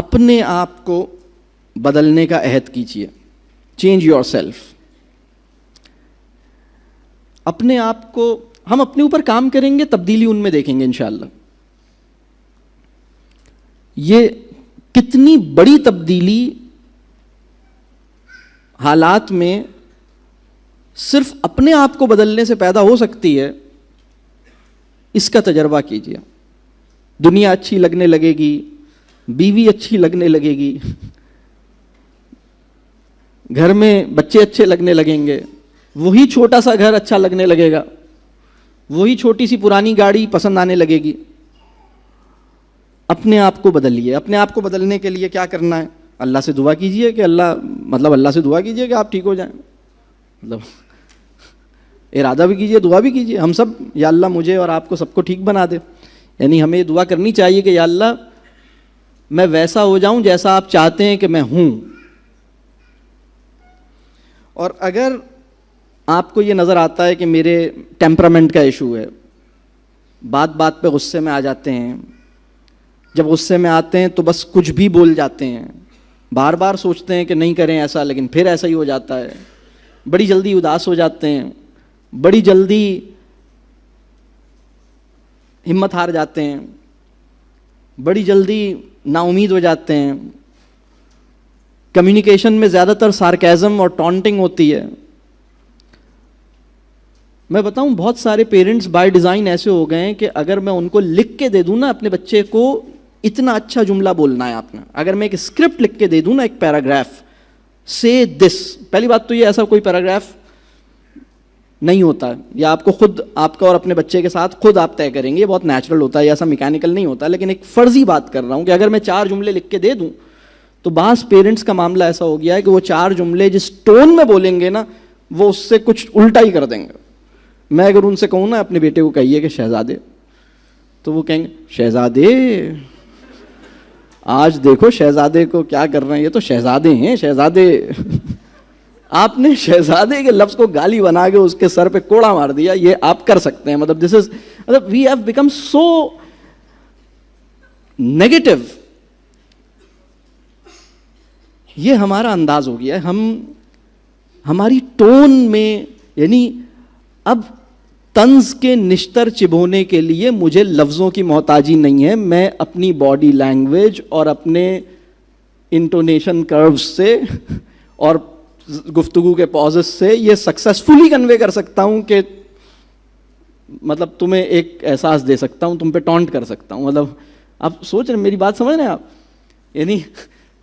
اپنے آپ کو بدلنے کا عہد کیجیے. Change your self. اپنے آپ کو, ہم اپنے اوپر کام کریں گے, تبدیلی ان میں دیکھیں گے انشاءاللہ. یہ کتنی بڑی تبدیلی حالات میں صرف اپنے آپ کو بدلنے سے پیدا ہو سکتی ہے, اس کا تجربہ کیجیے. دنیا اچھی لگنے لگے گی, بیوی اچھی لگنے لگے گی, گھر میں بچے اچھے لگنے لگیں گے, وہی چھوٹا سا گھر اچھا لگنے لگے گا, وہی چھوٹی سی پرانی گاڑی پسند آنے لگے گی. اپنے آپ کو بدلیے. اپنے آپ کو بدلنے کے لیے کیا کرنا ہے؟ اللہ سے دعا کیجیے کہ اللہ سے دعا کیجیے کہ آپ ٹھیک ہو جائیں. مطلب ارادہ بھی کیجیے, دعا بھی کیجیے. ہم سب, یا اللہ مجھے اور آپ کو سب کو ٹھیک بنا دے. یعنی ہمیں دعا کرنی چاہیے کہ یا اللہ میں ویسا ہو جاؤں جیسا آپ چاہتے ہیں کہ میں ہوں. اور اگر آپ کو یہ نظر آتا ہے کہ میرے ٹیمپرامنٹ کا ایشو ہے, بات بات پہ غصے میں آ جاتے ہیں, جب غصے میں آتے ہیں تو بس کچھ بھی بول جاتے ہیں, بار بار سوچتے ہیں کہ نہیں کریں ایسا, لیکن پھر ایسا ہی ہو جاتا ہے, بڑی جلدی اداس ہو جاتے ہیں, بڑی جلدی ہمت ہار جاتے ہیں, بڑی جلدی نا امید ہو جاتے ہیں. کمیونیکیشن میں زیادہ تر سارکیزم اور ٹونٹنگ ہوتی ہے. میں بتاؤں, بہت سارے پیرنٹس بائی ڈیزائن ایسے ہو گئے ہیں کہ اگر میں ان کو لکھ کے دے دوں نا اپنے بچے کو, اتنا اچھا جملہ بولنا ہے آپ نے, اگر میں ایک اسکرپٹ لکھ کے دے دوں نا, ایک پیراگراف, سے دس, پہلی بات تو یہ ایسا کوئی پیراگراف نہیں ہوتا ہے, یا آپ کو خود, آپ کا اور اپنے بچے کے ساتھ خود آپ طے کریں گے, یہ بہت نیچرل ہوتا ہے, ایسا میکینیکل نہیں ہوتا. لیکن ایک فرضی بات کر رہا ہوں کہ اگر میں 4 جملے لکھ کے دے دوں, تو بعض پیرنٹس کا معاملہ ایسا ہو گیا ہے کہ وہ 4 جملے جس ٹون میں بولیں گے نا, وہ اس سے کچھ الٹا ہی کر دیں گے. میں اگر ان سے کہوں نا اپنے بیٹے کو کہیے کہ شہزادے, تو وہ کہیں گے شہزادے, آج دیکھو شہزادے کو کیا کر رہے ہیں, یہ تو شہزادے ہیں, شہزادے. آپ نے شہزادے کے لفظ کو گالی بنا کے اس کے سر پہ کوڑا مار دیا. یہ آپ کر سکتے ہیں. مطلب دس از, مطلب we have become so negative. یہ ہمارا انداز ہو گیا ہے. ہماری ٹون میں, یعنی اب طنز کے نشتر چبھونے کے لیے مجھے لفظوں کی محتاجی نہیں ہے. میں اپنی باڈی لینگویج اور اپنے انٹونیشن کروز سے اور گفتگو کے پازز سے یہ سکسیسفلی کنوے کر سکتا ہوں کہ مطلب تمہیں ایک احساس دے سکتا ہوں, تم پہ ٹونٹ کر سکتا ہوں. مطلب آپ سوچ رہے ہیں, میری بات سمجھ رہے ہیں آپ؟ یعنی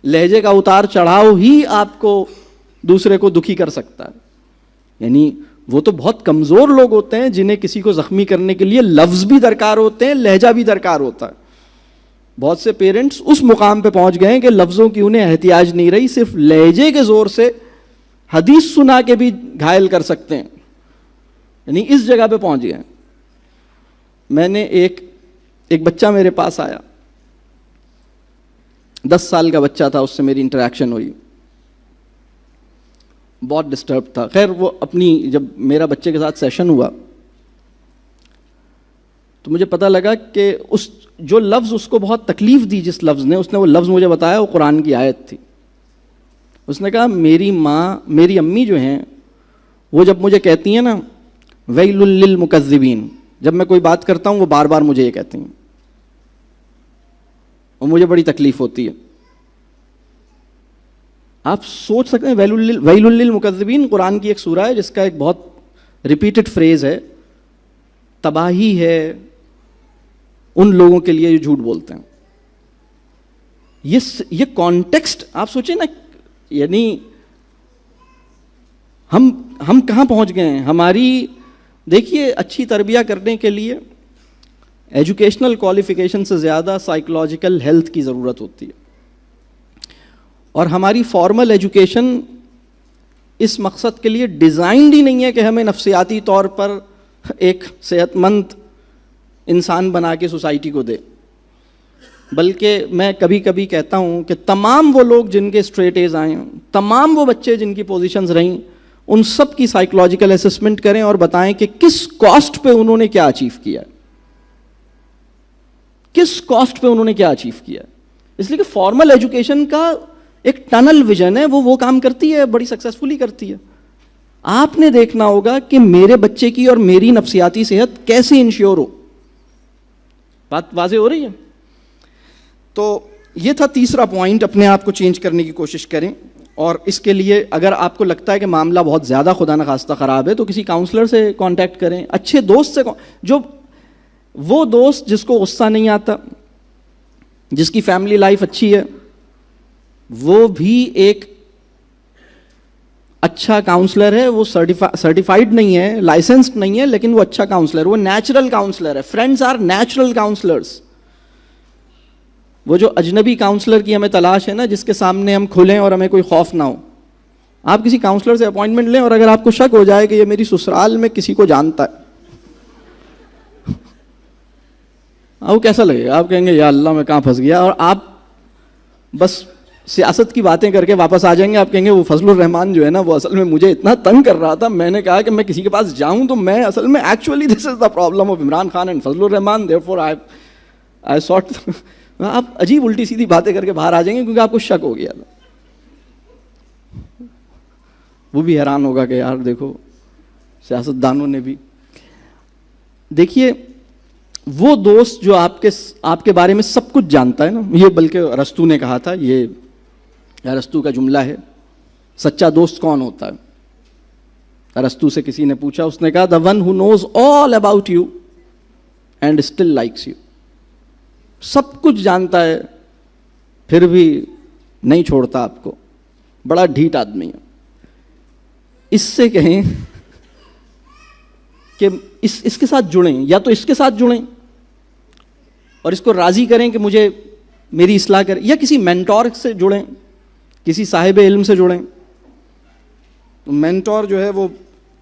لہجے کا اتار چڑھاؤ ہی آپ کو دوسرے کو دکھی کر سکتا ہے. یعنی وہ تو بہت کمزور لوگ ہوتے ہیں جنہیں کسی کو زخمی کرنے کے لیے لفظ بھی درکار ہوتے ہیں, لہجہ بھی درکار ہوتا ہے. بہت سے پیرنٹس اس مقام پہ پہنچ گئے ہیں کہ لفظوں کی انہیں احتیاج نہیں رہی, صرف لہجے کے زور سے حدیث سنا کے بھی گھائل کر سکتے ہیں. یعنی اس جگہ پہ پہنچ گئے. میں نے ایک بچہ میرے پاس آیا, 10 سال کا بچہ تھا, اس سے میری انٹریکشن ہوئی, بہت ڈسٹرب تھا. خیر وہ اپنی, جب میرا بچے کے ساتھ سیشن ہوا تو مجھے پتہ لگا کہ اس جو لفظ اس کو بہت تکلیف دی, جس لفظ نے, اس نے وہ لفظ مجھے بتایا, وہ قرآن کی آیت تھی. اس نے کہا میری ماں, میری امی جو ہیں وہ جب مجھے کہتی ہیں نا ویل للمکذبین, جب میں کوئی بات کرتا ہوں وہ بار بار مجھے یہ کہتی ہیں اور مجھے بڑی تکلیف ہوتی ہے. آپ سوچ سکتے ہیں ویل للمکذبین قرآن کی ایک سورہ ہے جس کا ایک بہت ریپیٹڈ فریز ہے, تباہی ہے ان لوگوں کے لیے جو جھوٹ بولتے ہیں. یہ کانٹیکسٹ آپ سوچیں نا, یعنی ہم کہاں پہنچ گئے ہیں. ہماری دیکھیے, اچھی تربیہ کرنے کے لیے ایجوکیشنل کوالیفیکیشن سے زیادہ سائیکولوجیکل ہیلتھ کی ضرورت ہوتی ہے, اور ہماری فارمل ایجوکیشن اس مقصد کے لیے ڈیزائنڈ ہی نہیں ہے کہ ہمیں نفسیاتی طور پر ایک صحت مند انسان بنا کے سوسائٹی کو دے. بلکہ میں کبھی کبھی کہتا ہوں کہ تمام وہ لوگ جن کے اسٹریٹ ایز آئیں, تمام وہ بچے جن کی پوزیشنز رہیں, ان سب کی سائیکولوجیکل اسسمنٹ کریں اور بتائیں کہ کس کاسٹ پہ انہوں نے کیا اچیو کیا ہے, کس کاسٹ پہ انہوں نے کیا اچیو کیا ہے. اس لیے کہ فارمل ایجوکیشن کا ایک ٹنل ویژن ہے, وہ کام کرتی ہے, بڑی سکسیسفلی کرتی ہے. آپ نے دیکھنا ہوگا کہ میرے بچے کی اور میری نفسیاتی صحت کیسے انشور ہو. بات واضح ہو رہی ہے؟ تو یہ تھا تیسرا پوائنٹ, اپنے آپ کو چینج کرنے کی کوشش کریں. اور اس کے لیے اگر آپ کو لگتا ہے کہ معاملہ بہت زیادہ خدا نخواستہ خراب ہے تو کسی کاؤنسلر سے کانٹیکٹ کریں, اچھے دوست سے, جو وہ دوست جس کو غصہ نہیں آتا, جس کی فیملی لائف اچھی ہے, وہ بھی ایک اچھا کاؤنسلر ہے. وہ سرٹیفائڈ نہیں ہے, لائسنسڈ نہیں ہے, لیکن وہ اچھا کاؤنسلر, وہ نیچرل کاؤنسلر ہے. Friends are natural counsellors. وہ جو اجنبی کاؤنسلر کی ہمیں تلاش ہے نا, جس کے سامنے ہم کھلیں اور ہمیں کوئی خوف نہ ہو. آپ کسی کاؤنسلر سے اپوائنٹمنٹ لیں اور اگر آپ کو شک ہو جائے کہ یہ میری سسرال میں کسی کو جانتا ہے, وہ کیسا لگے گا؟ آپ کہیں گے یا اللہ میں کہاں پھنس گیا, اور آپ بس سیاست کی باتیں کر کے واپس آ جائیں گے. آپ کہیں گے وہ فضل الرحمان جو ہے نا, وہ اصل میں مجھے اتنا تنگ کر رہا تھا, میں نے کہا کہ میں کسی کے پاس جاؤں تو میں اصل میں actually this is the problem of Imran Khan and Fazal Rahman, دیئرفور I sort. آپ عجیب الٹی سیدھی باتیں کر کے باہر آ جائیں گے کیونکہ آپ کو شک ہو گیا تھا. وہ بھی حیران ہوگا کہ یار دیکھو سیاست دانوں نے بھی. دیکھیے وہ دوست جو آپ کے بارے میں سب کچھ جانتا ہے نا, یہ بلکہ ارسطو نے کہا تھا, یہ ارسطو کا جملہ ہے, سچا دوست کون ہوتا ہے؟ ارسطو سے کسی نے پوچھا, اس نے کہا the one who knows all about you and still likes you. سب کچھ جانتا ہے پھر بھی نہیں چھوڑتا آپ کو, بڑا ڈھیٹ آدمی ہے. اس سے کہیں کہ اس کے ساتھ جڑیں, یا تو اس کے ساتھ جڑیں اور اس کو راضی کریں کہ مجھے میری اصلاح کرے, یا کسی مینٹور سے جڑیں, کسی صاحب علم سے جڑیں. مینٹور جو ہے وہ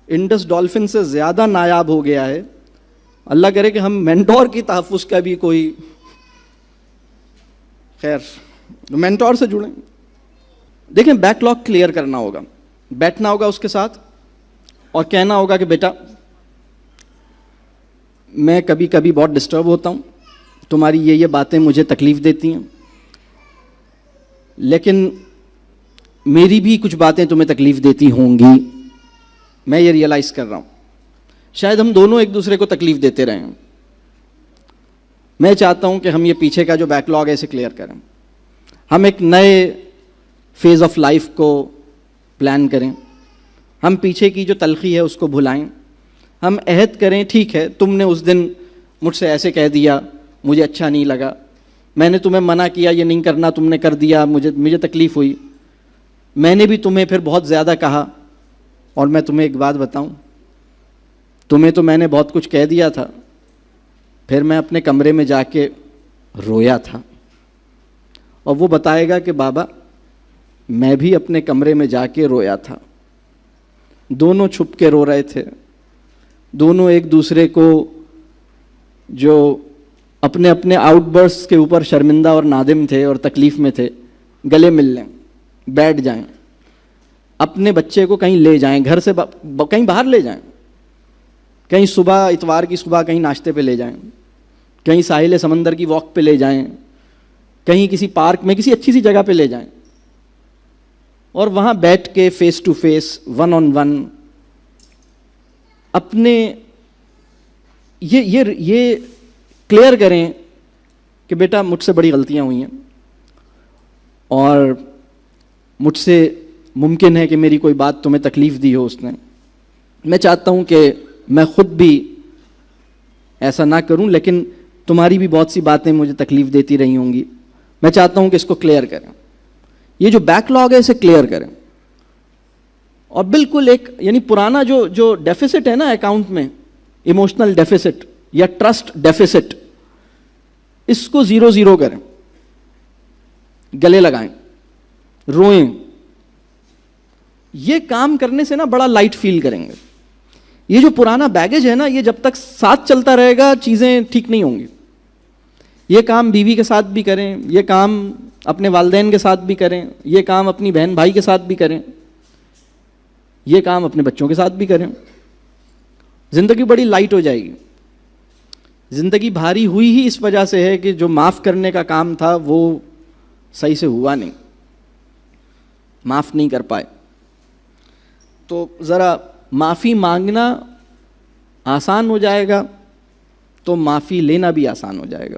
انڈس ڈولفن سے زیادہ نایاب ہو گیا ہے. اللہ کرے کہ ہم مینٹور کی تحفظ کا بھی کوئی, خیر مینٹور سے جڑیں. دیکھیں بیک لاگ کلیئر کرنا ہوگا, بیٹھنا ہوگا اس کے ساتھ اور کہنا ہوگا کہ بیٹا میں کبھی کبھی بہت ڈسٹرب ہوتا ہوں, تمہاری یہ باتیں مجھے تکلیف دیتی ہیں, لیکن میری بھی کچھ باتیں تمہیں تکلیف دیتی ہوں گی, میں یہ ریئلائز کر رہا ہوں. شاید ہم دونوں ایک دوسرے کو تکلیف دیتے رہے ہیں. میں چاہتا ہوں کہ ہم یہ پیچھے کا جو بیک لاگ ہے اسے کلیئر کریں, ہم ایک نئے فیز آف لائف کو پلان کریں, ہم پیچھے کی جو تلخی ہے اس کو بھلائیں, ہم عہد کریں ٹھیک ہے تم نے اس دن مجھ سے ایسے کہہ دیا, مجھے اچھا نہیں لگا, میں نے تمہیں منع کیا یہ نہیں کرنا, تم نے کر دیا, مجھے تکلیف ہوئی, میں نے بھی تمہیں پھر بہت زیادہ کہا. اور میں تمہیں ایک بات بتاؤں, تمہیں تو میں نے بہت کچھ کہہ دیا تھا, پھر میں اپنے کمرے میں جا کے رویا تھا. اور وہ بتائے گا کہ بابا میں بھی اپنے کمرے میں جا کے رویا تھا. دونوں چھپ کے رو رہے تھے, دونوں ایک دوسرے کو جو اپنے اپنے آؤٹ برسٹ کے اوپر شرمندہ اور نادم تھے اور تکلیف میں تھے, گلے مل لیں, بیٹھ جائیں, اپنے بچے کو کہیں لے جائیں, گھر سے کہیں باہر لے جائیں, کہیں صبح اتوار کی صبح کہیں ناشتے پہ لے جائیں, کہیں ساحل سمندر کی واک پہ لے جائیں, کہیں کسی پارک میں کسی اچھی سی جگہ پہ لے جائیں, اور وہاں بیٹھ کے face to face one on one اپنے یہ کلیئر کریں کہ بیٹا مجھ سے بڑی غلطیاں ہوئی ہیں اور مجھ سے ممکن ہے کہ میری کوئی بات تمہیں تکلیف دی ہو اس نے, میں چاہتا ہوں کہ میں خود بھی ایسا نہ کروں, لیکن تمہاری بھی بہت سی باتیں مجھے تکلیف دیتی رہی ہوں گی, میں چاہتا ہوں کہ اس کو کلیئر کریں. یہ جو بیک لاگ ہے اسے کلیئر کریں, اور بالکل ایک یعنی پرانا جو ڈیفیسٹ ہے نا اکاؤنٹ میں, ایموشنل ڈیفیسٹ یا ٹرسٹ ڈیفیسٹ, اس کو 0 کریں, گلے لگائیں, روئیں. یہ کام کرنے سے نا بڑا لائٹ فیل کریں گے. یہ جو پرانا بیگیج ہے نا, یہ جب تک ساتھ چلتا رہے گا چیزیں ٹھیک نہیں ہوں گی. یہ کام بیوی کے ساتھ بھی کریں, یہ کام اپنے والدین کے ساتھ بھی کریں, یہ کام اپنی بہن بھائی کے ساتھ بھی کریں, یہ کام اپنے بچوں کے ساتھ بھی کریں. زندگی بڑی لائٹ ہو جائے گی. زندگی بھاری ہوئی ہی اس وجہ سے ہے کہ جو معاف کرنے کا کام تھا وہ صحیح سے ہوا نہیں, معاف نہیں کر پائے. تو ذرا معافی مانگنا آسان ہو جائے گا تو معافی لینا بھی آسان ہو جائے گا.